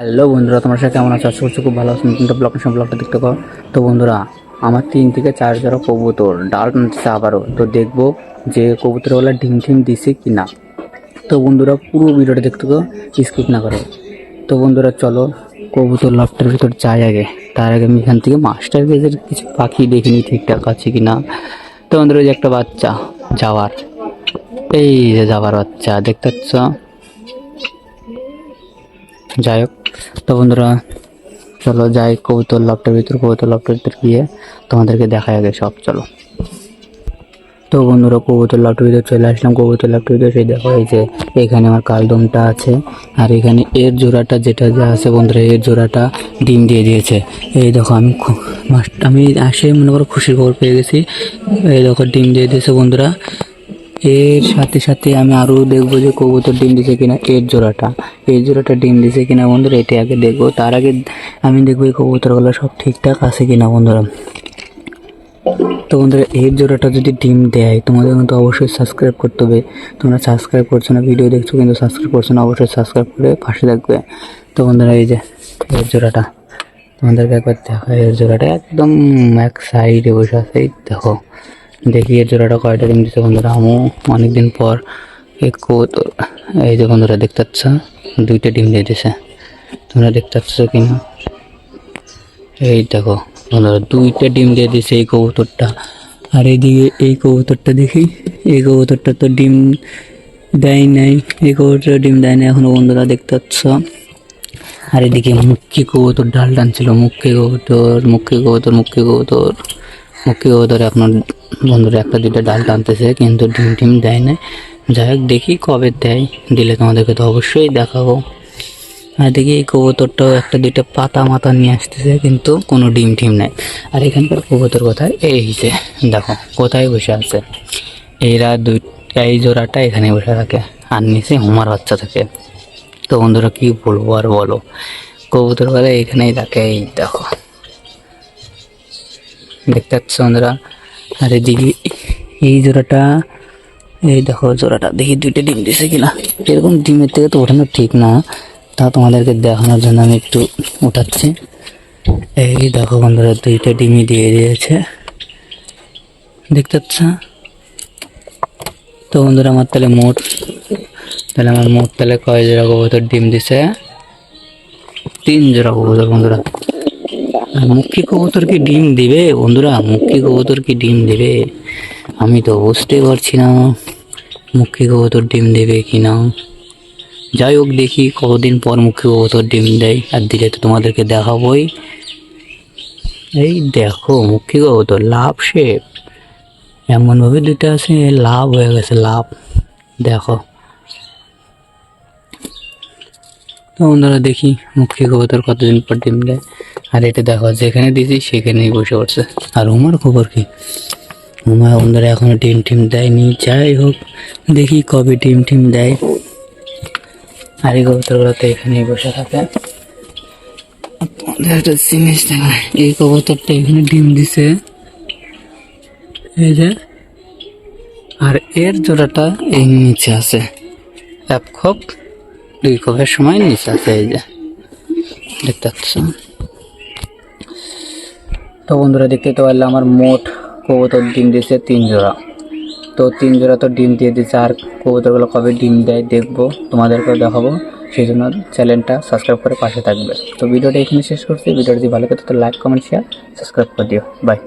Hello বন্ধুরা, তোমার সাথে কেমন আছো? আশা করছি খুব ভালো আছো। নতুন ব্লগটা দেখতে পাও। তো বন্ধুরা, আমার 3 থেকে 4 জোড়া কবুতর ডাল টানতেছে আবারও। তো দেখবো যে কবুতরওয়ালা ডিম টিম দিছে কি না। তো বন্ধুরা, পুরো ভিডিওটা দেখতে পাও, স্কিপ না করো। তো বন্ধুরা চলো কবুতর লফটের ভিতর যাই আগে। তার আগে আমি এখান থেকে মাস্টার গেজের কিছু পাখি দেখিনি ঠিকঠাক আছে কি না। তো বন্ধুরা, যে একটা বাচ্চা যাওয়ার, এই যে যাওয়ার বাচ্চা দেখতে পাচ্ছ। যাই হোক, তো বন্ধুরা চলো যাই কবুতর লফটের ভিতর গিয়ে তোমাদেরকে দেখাই আগে সব। চলো। তো বন্ধুরা, কবুতর লফটের ভিতর চলে আসলাম। কবুতর লফটের ভিতর সেই দেখো, এই যে এখানে আমার কালদমটা আছে, আর এখানে এর জোড়াটা যেটা যা আছে বন্ধুরা, এর জোড়াটা ডিম দিয়ে দিয়েছে। এই দেখো, আমি আসে মনে করো খুশির খবর পেয়ে গেছি। এই দেখো ডিম দিয়ে দিয়েছে বন্ধুরা। এর সাথে সাথে আমি আরও দেখবো যে কবুতর ডিম দিছে কিনা। এই জোড়াটা ডিম দিছে কিনা বন্ধুরা, এটা আগে দেখবো। তার আগে আমি দেখবো এই কবুতরগুলো সব ঠিকঠাক আছে কিনা বন্ধুরা। তো বন্ধুরা, এর জোড়াটা যদি ডিম দেয় তোমাদের কিন্তু অবশ্যই সাবস্ক্রাইব করতে হবে। তোমরা সাবস্ক্রাইব করছো না, ভিডিও দেখছো কিন্তু সাবস্ক্রাইব করছো না, অবশ্যই সাবস্ক্রাইব করে পাশে থাকবে। তো বন্ধুরা, এই যে এর জোড়াটা তোমাদেরকে একবার দেখা, এর জোড়াটা একদম এক সাইডে বসে আছে। এই দেখো, দেখি এর জোড়াটা কয়টা ডিম দিচ্ছে বন্ধুরা। আমও অনেকদিন পর এক কবুতর, এই যে বন্ধুরা দেখতে পাচ্ছ, 2টা ডিম দিয়ে দিছে। তোমরা দেখতে পাচ্ছ কিনা? এই দেখো বন্ধুরা, 2টা ডিম দিয়ে দিছে এই কবুতরটা। আর এইদিকে এই কবুতরটা দেখি, এই কবুতরটা তো ডিম দেয় নাই, এই কবুতরটা ডিম দেয় না এখনো বন্ধুরা দেখতে পাচ্ছ। আর এদিকে মুক্কি কবুতর ডাল টানছিল, মুক্কি কবুতর আপনার বন্ধুরা 1-2টা ডাল টানতেছে কিন্তু ডিম টিম দেয় না। যাই হোক, দেখি কবে দেয়, দিলে তোমাদেরকে তো অবশ্যই দেখাবো। আর দেখি এই কবুতরটাও 1-2টা পাতা মাথা নিয়ে আসতেছে কিন্তু কোনো ডিম টিম নেই। আর এখানকার কবুতর কোথায়, এই যে দেখো কোথায় বসে আছে। এই জোড়াটা এখানে বসে থাকে, আর নিচে হুমার বাচ্চা থাকে। তো বন্ধুরা কি বলবো আর বলো, কবুতর বলে এখানেই থাকে। এই দেখো দেখতে পাচ্ছ বন্ধুরা। আর এদিকে এই জোড়াটা, এই দেখো জোড়াটা দেখি 2টা ডিম দিছে কিনা। এরকম ডিমের থেকে তো ওঠানো ঠিক না, তা তোমাদেরকে দেখানোর জন্য আমি একটু উঠাচ্ছি। এই দেখো বন্ধুরা, 2টা ডিমই দিয়ে দিয়েছে দেখতে পাচ্ছ। তো বন্ধুরা, আমার তাহলে মোট কয় জোড়া কবুতর ডিম দিছে? 3 জোড়া কবুতর বন্ধুরা। মুখী কবুতর কি ডিম দিবে বন্ধুরা? আমি তো বুঝতে পারছি না মুখী কবুতর ডিম দেবে কিনা। যাই হোক, দেখি কতদিন পর মুখী কবুতর ডিম দেয়, আর দিলে তো তোমাদেরকে দেখাবোই। এই দেখো মুখী কবুতর লাভ শেপ, এমন ভাবে 2টা আছে, লাভ হয়ে গেছে লাভ। দেখো তো বন্ধুরা, দেখি মুখী কবুতর কতদিন পর ডিম দেয়। আর এটা দেখো, যেখানে দিয়েছি সেখানেই বসে পড়ছে। আর উমার খবর কি? উমা বন্ধুরা এখনো ডিম টিম দেয়নি। যাই হোক, দেখি কবে ডিম টিম দেয়। আর এই কবুতরগুলো তো এখানেই বসে থাকে। একটা জিনিস দেখা, এই কবুতরটা এখানে ডিম দিছে, এই যে। আর এর জোড়াটা এই নিচে আছে, 1 খোপ 2 খোপের সময় নিচে আছে, এই যে দেখতে পাচ্ছ। তো বন্ধুরা, দেখতে তো পারলে আমার মোট কবুতর ডিম দিয়েছে 3 জোড়া। তো 3 জোড়া তো ডিম দিয়ে দিচ্ছে, আর কবুতরগুলো কবে ডিম দেয় দেখবো, তোমাদেরকেও দেখাবো। সেই জন্য চ্যানেলটা সাবস্ক্রাইব করে পাশে থাকবে। তো ভিডিওটা এখানে শেষ করছি। ভিডিওটা যদি ভালো লাগে তো লাইক কমেন্ট শেয়ার সাবস্ক্রাইব করে দিও। বাই।